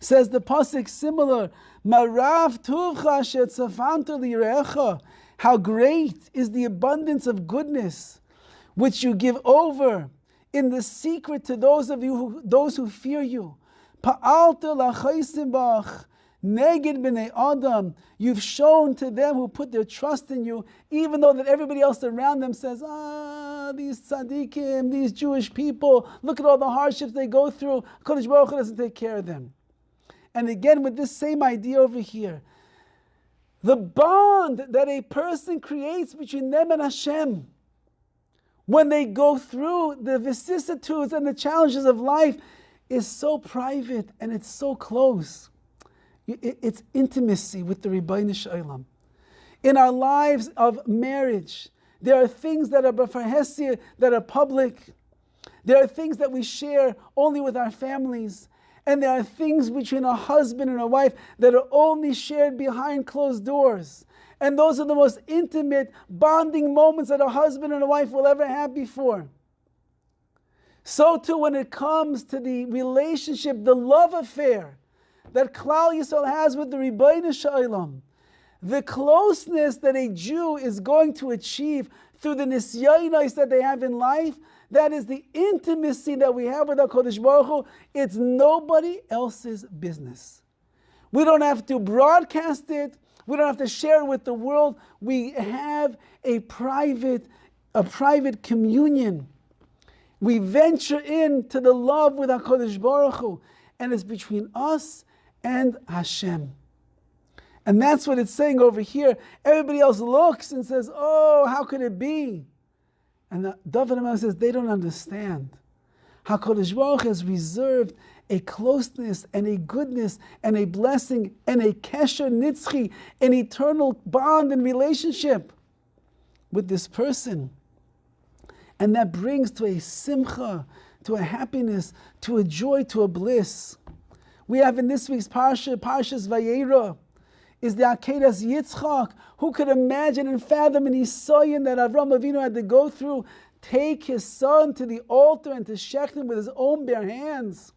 Says the pasuk similar, Marav tuvcha shetzafantu lirecha. How great is the abundance of goodness which you give over in the secret to those of you, those who fear you. Pa'alta lachaisim bach neged b'nei adam. You've shown to them who put their trust in you, even though that everybody else around them says, these tzaddikim, these Jewish people, look at all the hardships they go through. Kodesh Baruch Hu doesn't take care of them. And again, with this same idea over here, the bond that a person creates between them and Hashem, when they go through the vicissitudes and the challenges of life, is so private and it's so close. It's intimacy with the Ribbono Shel Olam. In our lives of marriage, there are things that are b'farhesia, that are public. There are things that we share only with our families. And there are things between a husband and a wife that are only shared behind closed doors. And those are the most intimate, bonding moments that a husband and a wife will ever have before. So too when it comes to the relationship, the love affair that Klal Yisrael has with the Ribbono Shel Olam, the closeness that a Jew is going to achieve through the nisyonos that they have in life, that is the intimacy that we have with HaKadosh Baruch Hu. It's nobody else's business. We don't have to broadcast it. We don't have to share it with the world. We have a private communion. We venture into the love with HaKadosh Baruch Hu, and it's between us and Hashem. And that's what it's saying over here. Everybody else looks and says, oh, how could it be? And Dovid says they don't understand. HaKadosh Baruch Hu has reserved a closeness and a goodness and a blessing and a kesher nitzchi, an eternal bond and relationship with this person. And that brings to a simcha, to a happiness, to a joy, to a bliss. We have in this week's Parshas Vayera, is the Akedas Yitzchak. Who could imagine and fathom an Isayin that Avram Avinu had to go through, take his son to the altar and to shecht him with his own bare hands.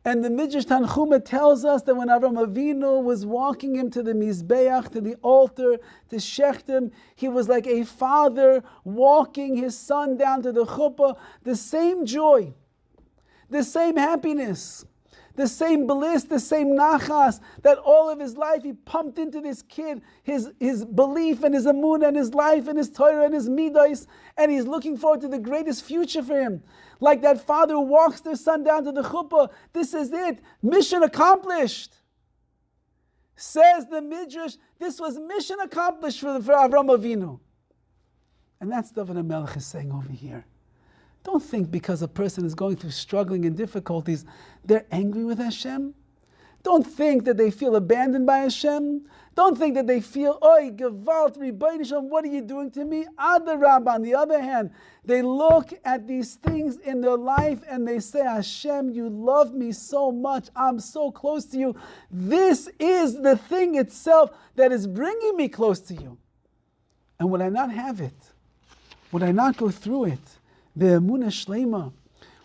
And the Midrash Tanchuma tells us that when Avram Avinu was walking him to the Mizbeach, to the altar, to shecht him, he was like a father walking his son down to the chuppah. The same joy, the same happiness, the same bliss, the same nachas that all of his life he pumped into this kid, his belief and his amunah and his life and his Torah and his midos, and he's looking forward to the greatest future for him. Like that father who walks their son down to the chuppah, this is it, mission accomplished. Says the Midrash, this was mission accomplished for Avram Avinu. And that's Dovid HaMelech is saying over here. Don't think because a person is going through struggling and difficulties, they're angry with Hashem. Don't think that they feel abandoned by Hashem. Don't think that they feel, oi, gewalt, Rebbeinu Shalom, what are you doing to me? Adarabah. On the other hand, they look at these things in their life and they say, Hashem, you love me so much. I'm so close to you. This is the thing itself that is bringing me close to you. And would I not have it? Would I not go through it? Be'emunah shlema.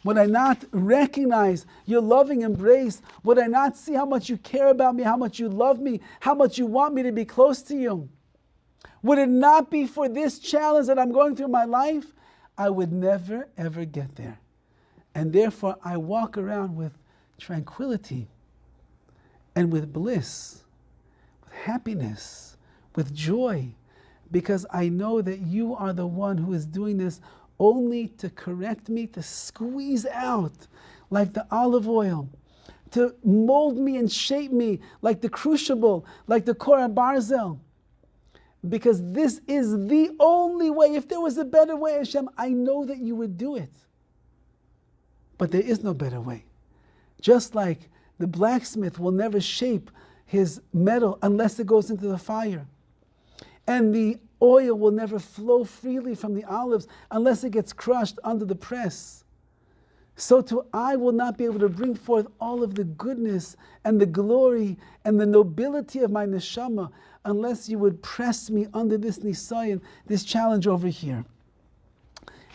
Would I not recognize your loving embrace? Would I not see how much you care about me, how much you love me, how much you want me to be close to you? Would it not be for this challenge that I'm going through in my life? I would never, ever get there. And therefore, I walk around with tranquility and with bliss, with happiness, with joy, because I know that you are the one who is doing this only to correct me, to squeeze out like the olive oil, to mold me and shape me like the crucible, like the Korah Barzel. Because this is the only way. If there was a better way, Hashem, I know that you would do it. But there is no better way. Just like the blacksmith will never shape his metal unless it goes into the fire. And the oil will never flow freely from the olives unless it gets crushed under the press. So too, I will not be able to bring forth all of the goodness and the glory and the nobility of my neshama unless you would press me under this nisayon, this challenge over here.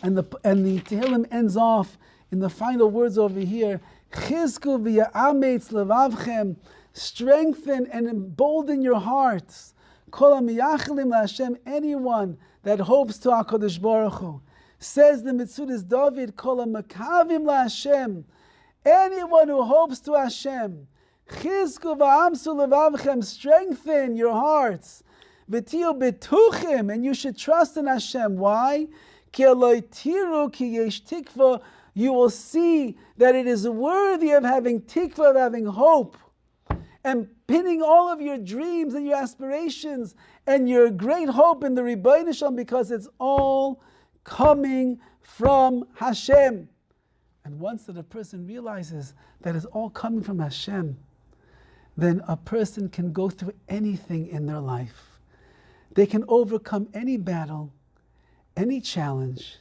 And the Tehillim ends off in the final words over here, Chizku v'ya'ametz levavchem, strengthen and embolden your hearts. Anyone that hopes to HaKadosh Baruch Hu. Says the Mitzudas Dovid, Kol HaMakavim LaHashem. Anyone who hopes to Hashem. Chizku v'amsu levavchem, strengthen your hearts. V'tiyu betuchim, and you should trust in Hashem. Why? Ki eloi tiru ki yesh tikva. You will see that it is worthy of having tikva, of having hope. And pinning all of your dreams and your aspirations and your great hope in the Rebbeinu Shalom, because it's all coming from Hashem. And once that a person realizes that it's all coming from Hashem, then a person can go through anything in their life. They can overcome any battle, any challenge,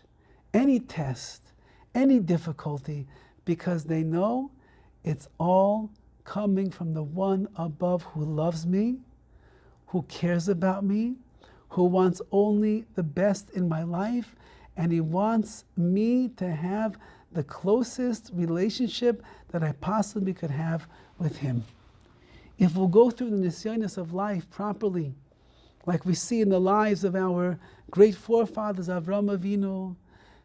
any test, any difficulty, because they know it's all coming from the one above who loves me, who cares about me, who wants only the best in my life, and he wants me to have the closest relationship that I possibly could have with him. If we'll go through the nisyonos of life properly, like we see in the lives of our great forefathers, Avram Avinu,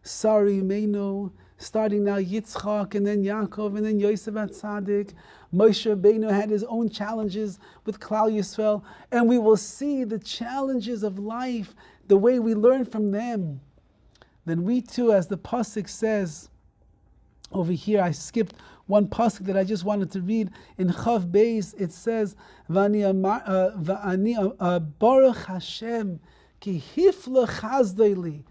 Sarah Imeinu, starting now Yitzchak, and then Yaakov, and then Yosef HaTzadik. Moshe Rabbeinu had his own challenges with Klal Yisrael, and we will see the challenges of life, the way we learn from them. Then we too, as the pasuk says over here, I skipped one pasuk that I just wanted to read in Chav Beis. It says, "V'ani Baruch Hashem ki hifla chazdei li."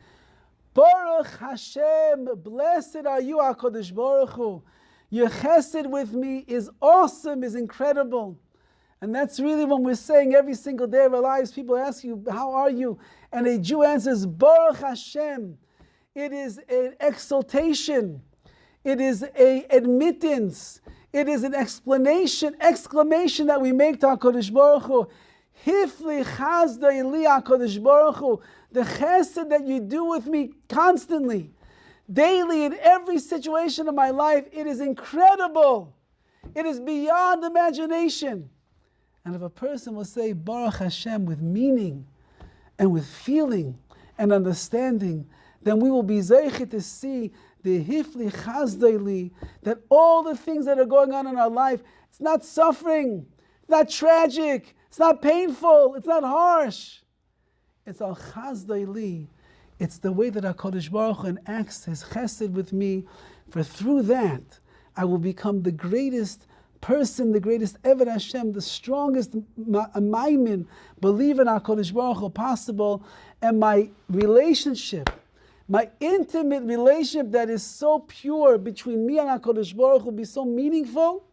Baruch Hashem, blessed are you, HaKadosh Baruch Hu. Your chesed with me is awesome, is incredible. And that's really when we're saying every single day of our lives, people ask you, how are you? And a Jew answers, Baruch Hashem. It is an exaltation. It is an admittance. It is an exclamation that we make to HaKadosh Baruch Hu. Hifli chazdei li HaKadosh Baruch Hu. The chesed that you do with me constantly, daily, in every situation of my life, it is incredible. It is beyond imagination. And if a person will say Baruch Hashem with meaning and with feeling and understanding, then we will be zeiche to see the hifli chazdei li, that all the things that are going on in our life, it's not suffering, it's not tragic, it's not painful, it's not harsh. It's al chazdei li. It's the way that HaKadosh Baruch Hu enacts His chesed with me, for through that I will become the greatest person, the greatest Eved Hashem, the strongest Maimin, believe in HaKadosh Baruch Hu possible, and my relationship, my intimate relationship that is so pure between me and HaKadosh Baruch Hu will be so meaningful,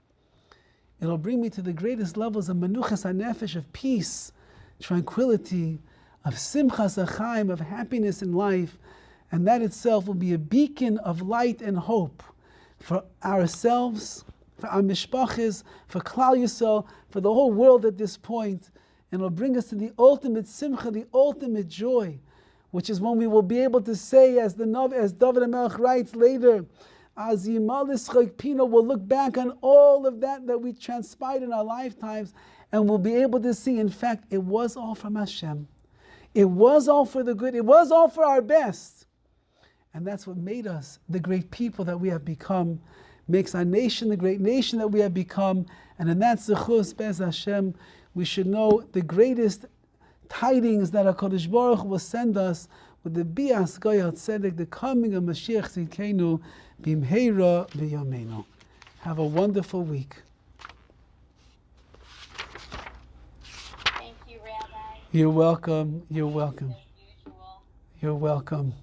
it'll bring me to the greatest levels of Menuchas HaNefesh, of peace, tranquility, of Simchas HaChaim, of happiness in life, and that itself will be a beacon of light and hope for ourselves, for our mishpachas, for Klal Yisrael, for the whole world at this point, and it'll bring us to the ultimate simcha, the ultimate joy, which is when we will be able to say, as Dovid HaMelech writes later, as Yimalis Pino will look back on all of that we transpired in our lifetimes, and we'll be able to see, in fact, it was all from Hashem. It was all for the good. It was all for our best. And that's what made us the great people that we have become, makes our nation the great nation that we have become. And in that zechus, Be'ez Hashem, we should know the greatest tidings that HaKadosh Baruch Hu will send us with the Bias Goyal Tzedek, the coming of Mashiach Tzidkenu, Bimheira V'Yameinu. Have a wonderful week. Thank you, Rabbi. You're welcome. You're welcome. As usual. You're welcome.